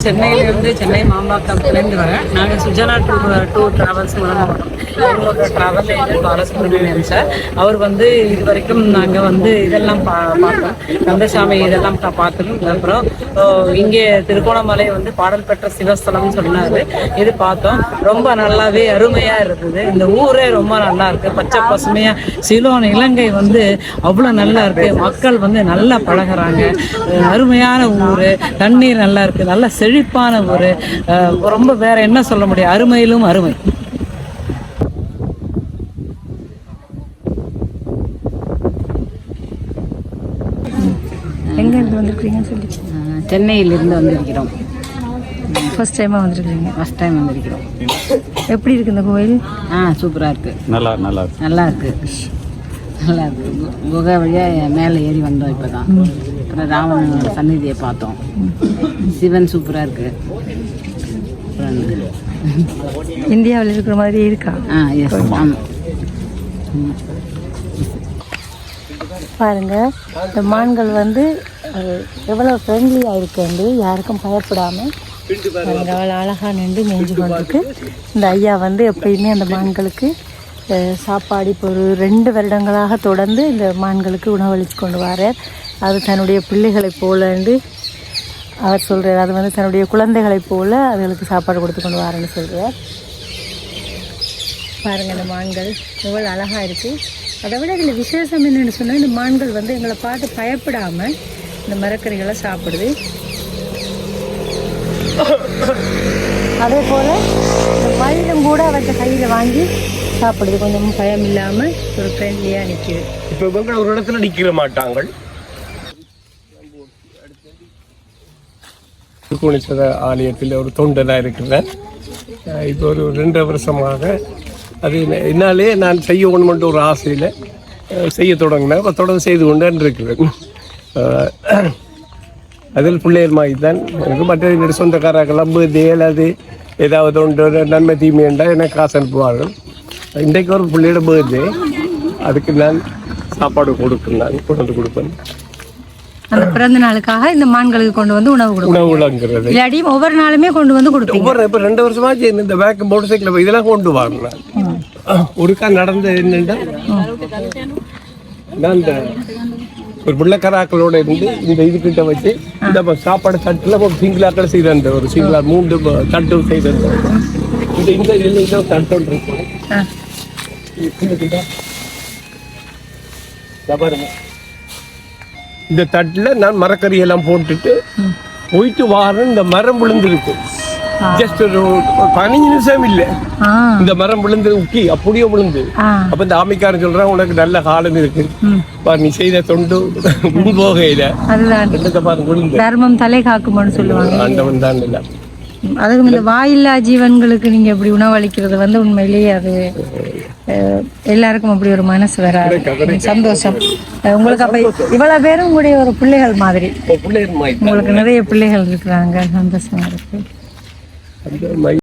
சென்னையிலேருந்து சென்னை மாம்பாக்கத்துலேருந்து வரேன். நாங்கள் சுஜனா டூர் ட்ராவல்ஸ் மூலமாக வரோம். எங்களோட ட்ராவல் ஏஜென்ட் பாலசுப்ரமணியன் சார். அவர் இது வரைக்கும் நாங்கள் இதெல்லாம் பார்த்தோம், கந்தசாமி இதெல்லாம் பார்க்கணும். அப்புறம் இங்கே திருகோணமலை பாடல் பெற்ற சிவஸ்தலம்னு சொன்னார். இது பார்த்தோம். ரொம்ப நல்லாவே அருமையாக இருக்குது. இந்த ஊரே ரொம்ப நல்லா இருக்குது, பச்சை பசுமையாக. சிலோன் இலங்கை அவ்வளோ நல்லா இருக்குது. மக்கள் நல்லா பழகிறாங்க. அருமையான ஊர், தண்ணீர் நல்லா இருக்குது, நல்ல செழிப்பான ஒரு ரொம்ப வேற என்ன சொல்ல முடியும், அருமையிலும் அருமை. எங்கேருந்து வந்திருக்கிறீங்கன்னு சொல்லி? சென்னையிலிருந்து வந்திருக்கிறோம். ஃபர்ஸ்ட் டைமாக வந்திருக்கீங்க? ஃபர்ஸ்ட் டைம் வந்திருக்கிறோம். எப்படி இருக்குது இந்த கோயில்? சூப்பராக இருக்குது. நல்லா இருக்குது நல்லா இருக்குது. குகை வழியாக மேலே ஏறி வந்தோம் இப்போ தான். அப்புறம் ராவணனோட சந்நிதியை பார்த்தோம். சிவன் சூப்பராக இருக்குது. இந்தியாவில் இருக்கிற மாதிரி இருக்கா? எஸ், ஆமாம். பாருங்க, இந்த மான்கள் எவ்வளோ ஃப்ரெண்ட்லியாக இருக்குது, யாருக்கும் பயப்படாமல் அவ்வளோ அழகாக நின்று மேய்ஞ்சு கொண்டிருக்கு. இந்த ஐயா எப்பயுமே அந்த மான்களுக்கு சாப்பாடு இப்போ ஒரு 2 வருடங்களாக தொடர்ந்து இந்த மான்களுக்கு உணவளித்து கொண்டு வரார். அது தன்னுடைய பிள்ளைகளைப் போலன்னு அவர் சொல்கிறார். அது தன்னுடைய குழந்தைகளைப் போல அதுகளுக்கு சாப்பாடு கொடுத்து கொண்டு வரேன்னு சொல்கிறார். பாருங்கள், இந்த மான்கள் எவ்வளோ அழகாக இருக்குது. அதை விட இதில் விசேஷம் என்னென்னு சொன்னால், இந்த மான்கள் எங்களை பார்த்து பயப்படாமல் இந்த மரக்கறிகளை சாப்பிடுது. அதே போல் இந்த மயிலும் கூட அவற்றை கையில் வாங்கி சாப்பிடுது. கொஞ்சம் பயம் இல்லாமல் ஒரு ஃப்ரெண்ட்லியாக நிற்கிது. இப்போ இவங்க ஒரு இடத்துல நிற்க மாட்டாங்க. திருக்கோணேஸ்வர ஆலயத்தில் ஒரு தொண்டனாக இருக்கிறேன். இப்போ ஒரு 2 வருஷமாக அது என்னாலே நான் செய்யணுமென்ற ஒரு ஆசையில் செய்ய தொடங்கினேன். தொடர்ந்து செய்து கொண்டு இருக்கிறேன். அதில் பிள்ளைகள் மாதிரி தான் எனக்கு. மற்ற என்னுடைய சொந்தக்காரர்கள்லாம் பர்த்டே அது ஏதாவது ஒன்று நன்மை தீமை என்றால் எனக்கு காசு அனுப்புவார்கள். இன்றைக்கு ஒரு பிள்ளையோட பர்த்டே, அதுக்கு நான் சாப்பாடு கொண்டு கொடுப்பேன். அந்த பிறந்த நாளுக்காக இந்த மான்களுக்கு கொண்டு உணவு உணவுங்கிறது இல்லாட்டியும் ஒவ்வொரு நாளுமே கொண்டு கொடுத்து இப்போ 2 வருஷமா இந்த பேக் மோட்டர் சைக்கிள் இதெல்லாம் கொண்டு வரணும். ஒருக்கா நடந்து என்னென்னா, நான் இந்த ஒரு பிள்ளைக்கராக்களோட இருந்து இந்த இதுக்கிட்ட வச்சு இந்த சாப்பாடு தட்டில் சிங்கிளாக்கள் செய்த ஒரு சிங்கிளா 3 தட்டு செய்த இந்த இதில் தட்டு இருக்கு. இந்த தட்டில் நான் மரக்கறியெல்லாம் போட்டுட்டு போயிட்டு வாரேன். இந்த மரம் விழுந்துருக்கு. ஜஸ்ட் ஒரு 15 நிமிஷம் இல்லை, இந்த மரம் விழுந்து உக்கி அப்படியே விழுந்து. அப்ப இந்த ஆமைக்காரன் சொல்றான், உனக்கு நல்ல காலம் இருக்கு, நீ செய்த தொண்டு போகையில தர்மம் தலை காக்கும்னு சொல்லுவாங்க. ஆண்டவன் தான் இல்லை. அதுக்கு இந்த வாயில்லா ஜீவன்களுக்கு நீங்க எப்படி உணவளிக்கிறது உண்மையிலேயே அது எல்லாருக்கும் அப்படி ஒரு மனசு வராது. சந்தோஷம் உங்களுக்கு. அப்ப இவ்வளவு பேரும் உங்களுடைய ஒரு பிள்ளைகள் மாதிரி, உங்களுக்கு நிறைய பிள்ளைகள் இருக்கிறாங்க. சந்தோஷமா இருக்கு.